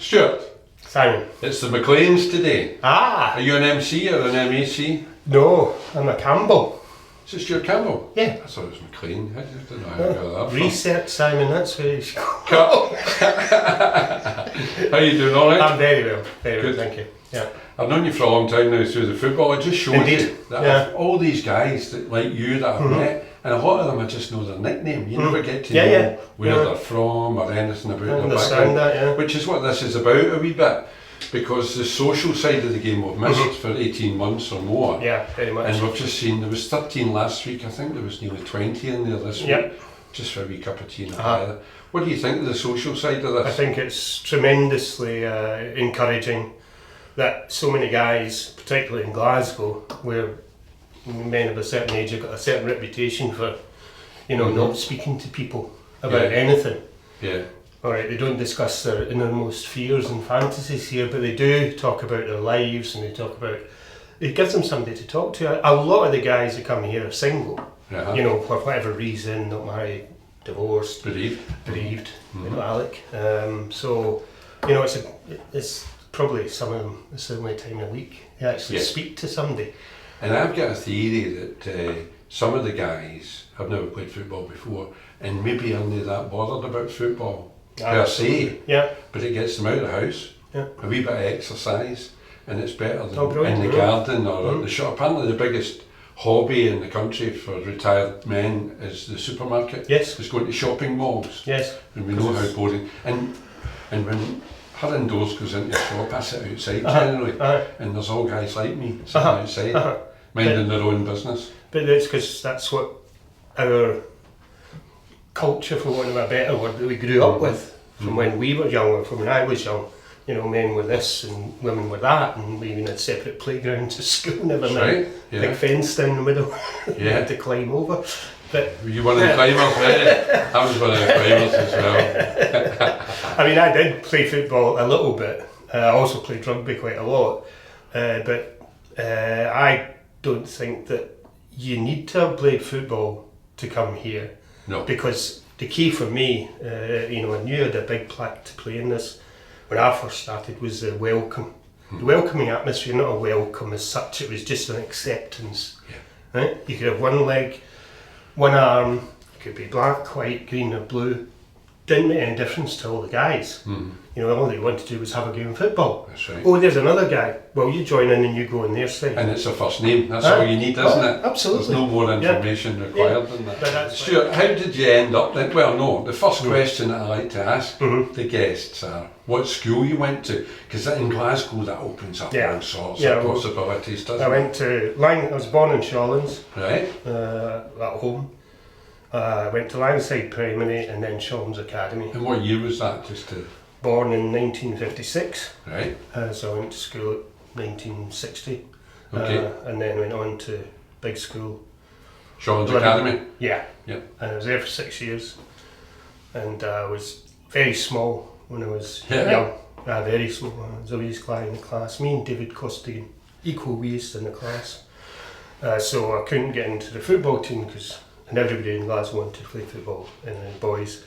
Stuart, Simon. it's the McLeans today. Ah! Are you an MC or an MAC? No, I'm a Campbell. Is it Stuart Campbell? Yeah. I thought it was McLean. I just don't know how I got that from. Research, Simon, that's where you should go. How you doing, alright? I'm very well, Good. thank you. Yeah. I've known you for a long time now through the football. It just shows Indeed. you that Yeah. all these guys that like you that I've met, and a lot of them I just know their nickname. You never get to Yeah, know yeah. where Yeah. they're from or anything about I their understand background. that, yeah. Which is what this is about a wee bit. Because the social side of the game we've missed for 18 months or more. Yeah, very much. And we've just seen, there was 13 last week, I think there was nearly 20 in there this Yep. week. Just for a wee cup of tea and a Uh-huh. blather. What do you think of the social side of this? I think it's tremendously encouraging that so many guys, particularly in Glasgow, where men of a certain age have got a certain reputation for, not speaking to people about anything. Yeah. Alright, they don't discuss their innermost fears and fantasies here, but they do talk about their lives and it gives them somebody to talk to. A lot of the guys that come here are single, Uh-huh. for whatever reason, not married, divorced, Bereaved. Alec. It's probably some of them, it's the only time a week they actually speak to somebody. And I've got a theory that some of the guys have never played football before and maybe aren't that bothered about football per se, but it gets them out of the house, a wee bit of exercise, and it's better than in the garden or at the shop. Apparently the biggest hobby in the country for retired men is the supermarket. Yes. It's going to shopping malls. Yes. And we know how boring. And when her indoors goes into a shop, I sit outside generally, and there's all guys like me sitting outside, minding their own business. But that's because that's what our culture, for want of a better word, that we grew up with from when we were young or from when I was young. Men were this and women were that, and we even had separate playgrounds at school, never mind. Right. Yeah. Big fence down the middle you had to climb over. But were you one of the climbers? I was one of the climbers as well. I mean, I did play football a little bit. I also played rugby quite a lot. But I don't think that you need to have played football to come here. No. Because the key for me, I knew I had a big plaque to play in this when I first started, was the welcome. The welcoming atmosphere, not a welcome as such, it was just an acceptance. Yeah. Right? You could have one leg, one arm, it could be black, white, green or blue. Didn't make any difference to all the guys. All they wanted to do was have a game of football. That's right. Oh, there's another guy. Well, you join in and you go on their side. And it's a first name, that's all you need, isn't it? Absolutely. There's no more information required than that. But that's Stuart, how did you end up then? Well, no, the first question that I like to ask the guests are what school you went to, because in Glasgow that opens up all sorts of possibilities, doesn't it? I was born in Shawlands, Right. at home. I went to Langside Primary and then Shawlands Academy. And what year was that, just to... Born in 1956, Right. so I went to school at 1960, Okay. and then went on to big school. Shawlands Academy? Yeah. Yep. And I was there for 6 years, and I was very small when I was young. Very small. I was the wee guy in the class. Me and David Costigan, equal weist in the class. So I couldn't get into the football team and everybody in Glasgow wanted to play football, and the boys.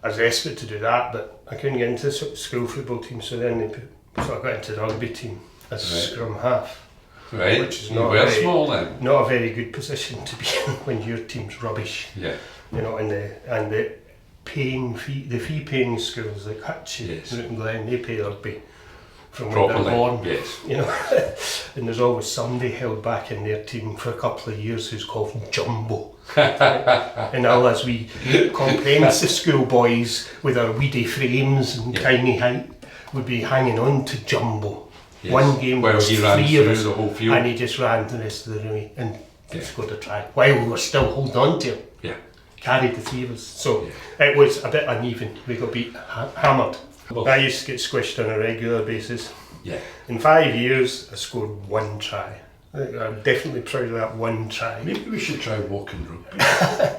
I was desperate to do that, but I couldn't get into the school football team, so then so I got into the rugby team as a scrum half. Right. Which is not small then. Not a very good position to be in when your team's rubbish. Yeah. And the fee paying schools like Hutchie, Newton Glen, they pay rugby from when they're born. Yes. And there's always somebody held back in their team for a couple of years who's called Jumbo. And all as we comprehensive school boys with our weedy frames and tiny height would be hanging on to Jumbo. Yes. One game was 3 of us, the whole field. and he just ran the rest of the way and scored a try while we were still holding on to him. Yeah. Carried the 3 of us, so it was a bit uneven. We got beat, hammered. I used to get squished on a regular basis. Yeah. In 5 years, I scored 1 try. I'm definitely proud of that 1 try. Maybe we should try walking rugby.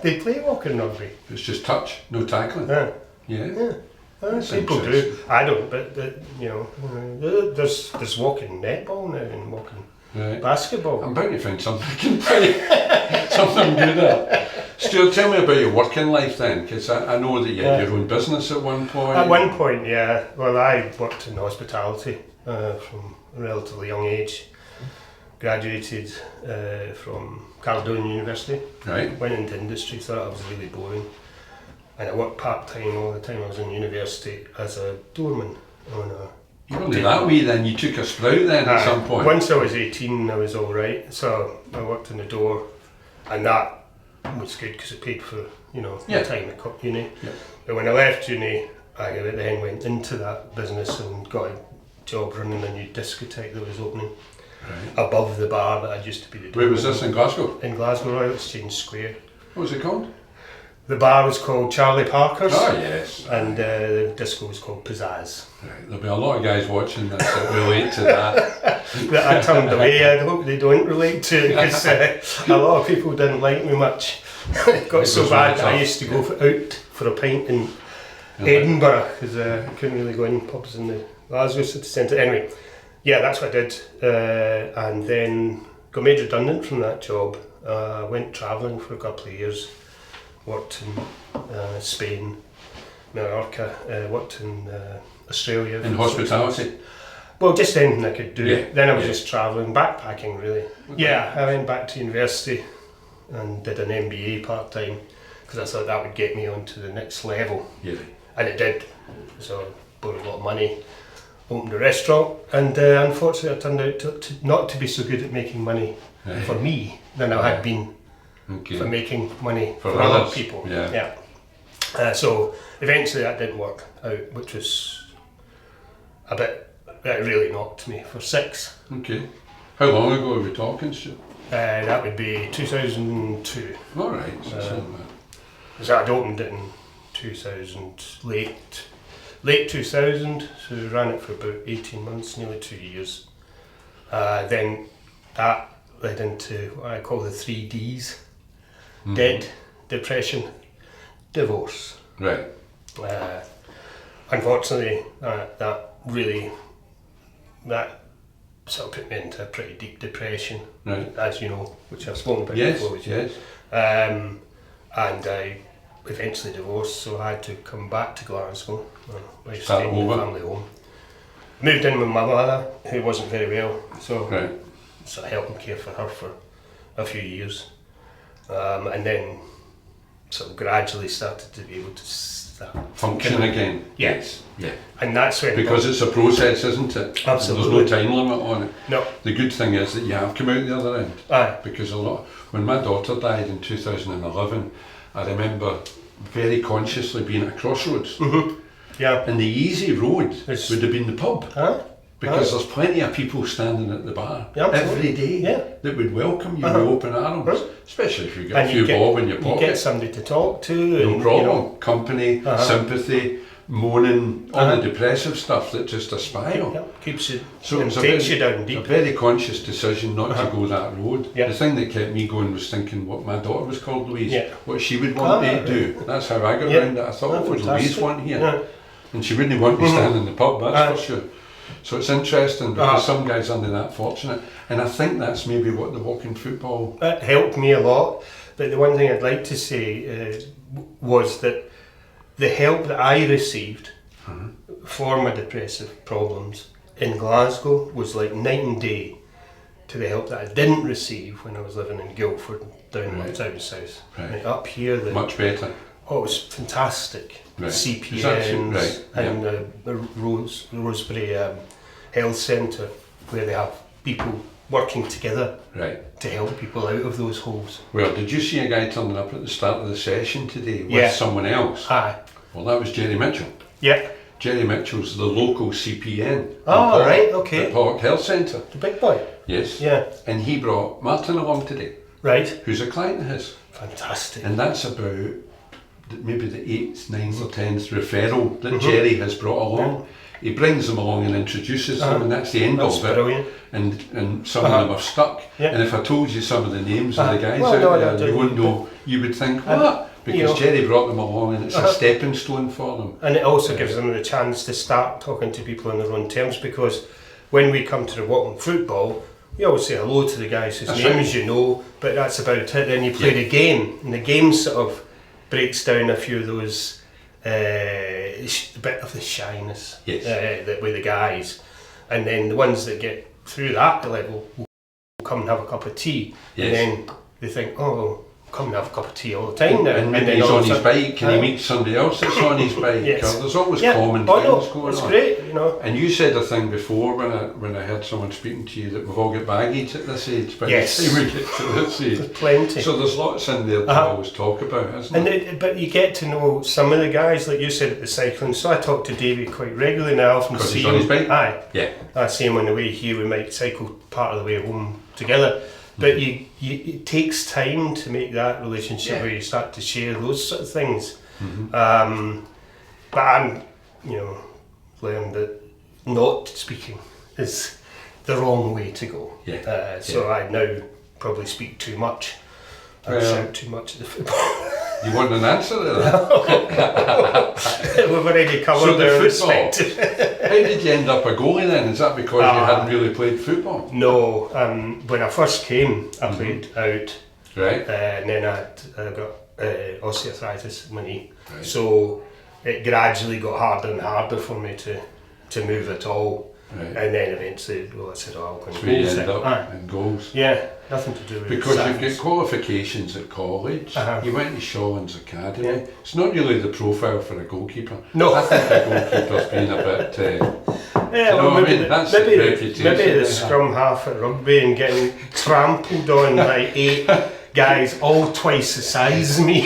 They play walking rugby. It's just touch, no tackling. Yeah. People do. I don't, but there's walking netball now and walking basketball. I'm bound to find something I can play. Something good at. Stuart, tell me about your working life then, because I know that you had your own business at one point. At one point, yeah. Well, I worked in hospitality from a relatively young age. Graduated from Caledonian University. Right. Went into industry, thought I was really boring. And I worked part-time all the time I was in university as a doorman on a... You were only that wee then, you took a sprout then at some point. Once I was 18 I was alright, so I worked in the door and that was good because it paid for, you know, the time at uni. Yeah. But when I left uni, I then went into that business and got a job running a new discotheque that was opening above the bar that I used to be the doorman. Where was this, in Glasgow? In Glasgow, Royal Exchange Square. What was it called? The bar was called Charlie Parker's. Oh yes. And the disco was called Pizzazz. Right. There'll be a lot of guys watching this that relate to that. That I turned away. I hope they don't relate to it because a lot of people didn't like me much. It got so bad that I used to go out for a pint in Edinburgh because I couldn't really go in pubs in the Glasgow city centre. Anyway, yeah, that's what I did. And then got made redundant from that job. Went travelling for a couple of years. Worked in Spain, Mallorca, worked in Australia. In hospitality? Well, just anything I could do. Yeah. Then I was just travelling, backpacking really. Okay. Yeah, I went back to university and did an MBA part-time because I thought that would get me on to the next level. Yeah. And it did. So I borrowed a lot of money, opened a restaurant, and unfortunately I turned out to not to be so good at making money for me than I had been for making money for other people. Yeah. So eventually that didn't work out, which was a bit, it really knocked me for 6. Okay. How long ago are we talking, Stuart? That would be 2002. All right. So I'd opened it in 2000, late 2000, so ran it for about 18 months, nearly 2 years. Then that led into what I call the 3 Ds. Debt, depression, divorce. Right. Unfortunately, that sort of put me into a pretty deep depression, as you know, which I've spoken about before. Yes. And I eventually divorced, so I had to come back to Glasgow. I stayed in the family home. Moved in with my mother, who wasn't very well, so I helped and care for her for a few years. And then sort of gradually started to be able to start function again. Yes. Yeah. And that's when... Because it's a process, isn't it? Absolutely. There's no time limit on it. No. The good thing is that you have come out the other end. Aye. Because when my daughter died in 2011, I remember very consciously being at a crossroads. Mm-hmm. Yeah. And the easy road would have been the pub. Because there's plenty of people standing at the bar every day that would welcome you with open arms, especially if you get a few bob in your pocket. You get somebody to talk to. No problem. Company, sympathy, moaning, all the depressive stuff that just a spiral. Keeps you, takes you down deep. A very conscious decision not to go that road. The thing that kept me going was thinking what my daughter was called, Louise, what she would want me to do. That's how I got around it. I thought, what would Louise want here? Yeah. And she wouldn't want me standing in the pub, that's for sure. So it's interesting because some guys aren't that fortunate, and I think that's maybe what the walking football... It helped me a lot, but the one thing I'd like to say was that the help that I received for my depressive problems in Glasgow was like night and day to the help that I didn't receive when I was living in Guildford, down south. Right. Up here... Much better. Oh, it was fantastic. CPNs and the Rosebery Health Centre, where they have people working together to help people out of those holes. Well, did you see a guy turning up at the start of the session today with someone else? Aye. Well, that was Jerry Mitchell. Yeah. Jerry Mitchell's the local CPN. Oh, right, okay. At Park Health Centre. The big boy? Yes. Yeah. And he brought Martin along today. Right. Who's a client of his. Fantastic. And that's about maybe the 8th, 9th or 10th referral that Jerry has brought along. He brings them along and introduces them, and that's the end of it. Brilliant. And some of them are stuck. And if I told you some of the names of the guys out there, you wouldn't know. You would think, what? Because Jerry brought them along, and it's a stepping stone for them. And it also gives them the chance to start talking to people on their own terms, because when we come to the walking football, You always say hello to the guys whose names you know, but that's about it. Then you play the game, and the game sort of breaks down a few of those, a bit of the shyness with the guys. And then the ones that get through that level will come and have a cup of tea. And then they think, oh, come and have a cup of tea all the time now. And maybe he's on his bike and he meets somebody else that's on his bike. There's always common things going on. It's great, you know. And you said a thing before when I heard someone speaking to you that we've all got baggage at this age. But yes. We get to this age. There's plenty. So there's lots in there to always talk about, isn't there? But you get to know some of the guys, like you said, at the cycling. So I talk to Davey quite regularly now. I often see him. He's on his bike? Aye. Yeah. I see him on the way here. We might cycle part of the way home together. But it takes time to make that relationship where you start to share those sort of things. But I'm, learned that not speaking is the wrong way to go. So I now probably speak too much. I shout too much at the football. You want an answer to that? We've already covered their respective. How did you end up a goalie then? Is that because you hadn't really played football? No, when I first came, I played out. Right. And then I got osteoarthritis in my knee. Right. So it gradually got harder and harder for me to move at all. Right. And then eventually, I said, I'll go and you end up in goals. Yeah, nothing to do with because you've got qualifications at college. You went to Shawlands Academy. It's not really the profile for a goalkeeper. No. I think a goalkeeper's been a bit... That's the reputation. Maybe the scrum half at rugby and getting trampled on by 8 guys all twice the size of me.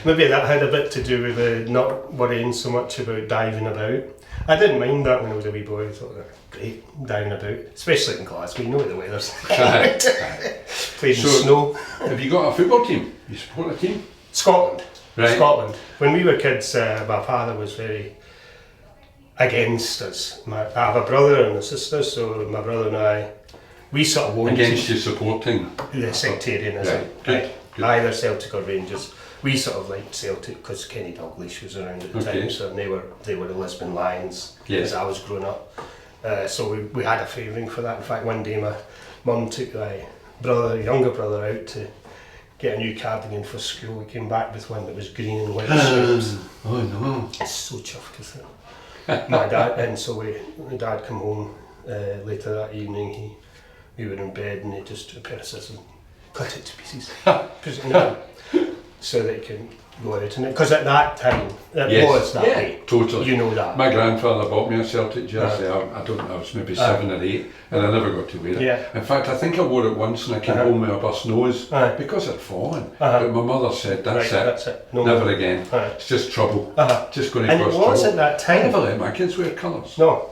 Maybe that had a bit to do with not worrying so much about diving about. I didn't mind that when I was a wee boy. I thought, great, diving about, especially in Glasgow. You know what the weather's like. Played in snow. Have you got a football team? You support a team? Scotland. Right. Scotland. When we were kids, my father was very against us. I have a brother and a sister, so my brother and I, we sort of wanted against you supporting the sectarianism. Good. Either Celtic or Rangers. We sort of liked Celtic because Kenny Dalglish was around at the time, so they were the Lisbon Lions as I was growing up. So we had a favouring for that. In fact, one day my mum took my younger brother out to get a new cardigan for school. We came back with one that was green and white stripes. Oh no! It's so chuffed with it. My dad, and so my dad come home later that evening. We were in bed and he just took a pair of scissors and cut it to pieces, put it in the bin, so that it can go out. And because at that time it was that way. Totally. You know that. My grandfather bought me a Celtic jersey. I was maybe 7 or 8, and I never got to wear it. In fact, I think I wore it once and I came home with a burst nose because it had fallen. But my mother said, that's it. No, never again. It's just trouble. Just going to cause trouble. And it was at that time. I never let my kids wear colours. No,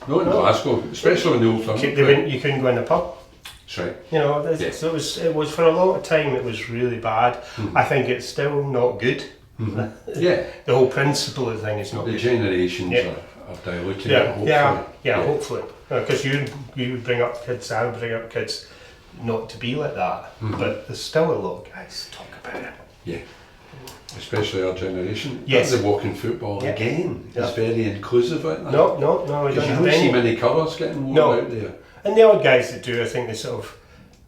in Glasgow, especially in the old firm. You couldn't go in the pub. That's right. You know, so it was for a long time. It was really bad. I think it's still not good. The whole principle of the thing is not good. The generations are diluting it. Hopefully. Because you bring up kids, I would bring up kids not to be like that. But there's still a lot of guys talk about it. Yeah. Especially our generation. Yes. The walking football again. It's very inclusive out there. No. Because you don't see many colours getting worn out there. And the odd guys that do, I think they sort of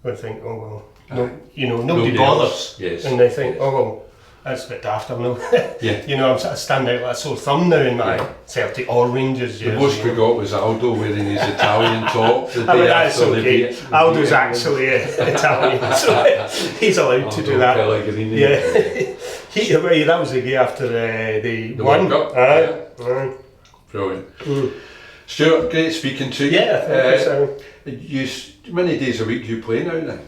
would think, oh well, nobody bothers. And they think, oh well, that's a bit daft, I know. I'm sort of standing out like a sore thumb now in my Celtic or Rangers jersey. The most we got was Aldo wearing his Italian top. That's okay. Aldo's actually Italian, so he's allowed to do that. Pellegrini. That was the day after they won. World Cup. Brilliant. Stuart, great speaking to you. Thank you. Many days a week you play now then?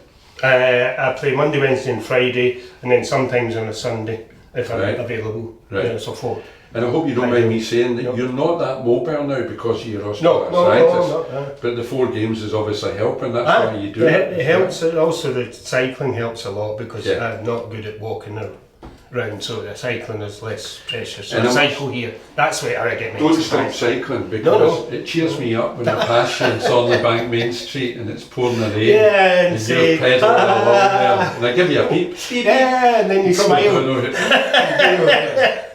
I play Monday, Wednesday and Friday, and then sometimes on a Sunday if I'm available. So 4. And I hope you don't mind me saying that you're not that mobile now because of your osteoarthritis. No. But the 4 games is obviously helping, that's why you do it. It helps, also the cycling helps a lot because I'm not good at walking around, so the cycling is less pressure. So I cycle here, that's where I get my Don't stop cycling because it cheers me up when I pass you and it's on the bank Main Street and it's pouring the rain and you're pedaling along there and I give you a peep. And then you smile.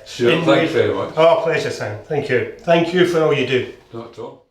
Sure, thanks very much. Oh, pleasure, Sam. Thank you. Thank you for all you do. Not at all.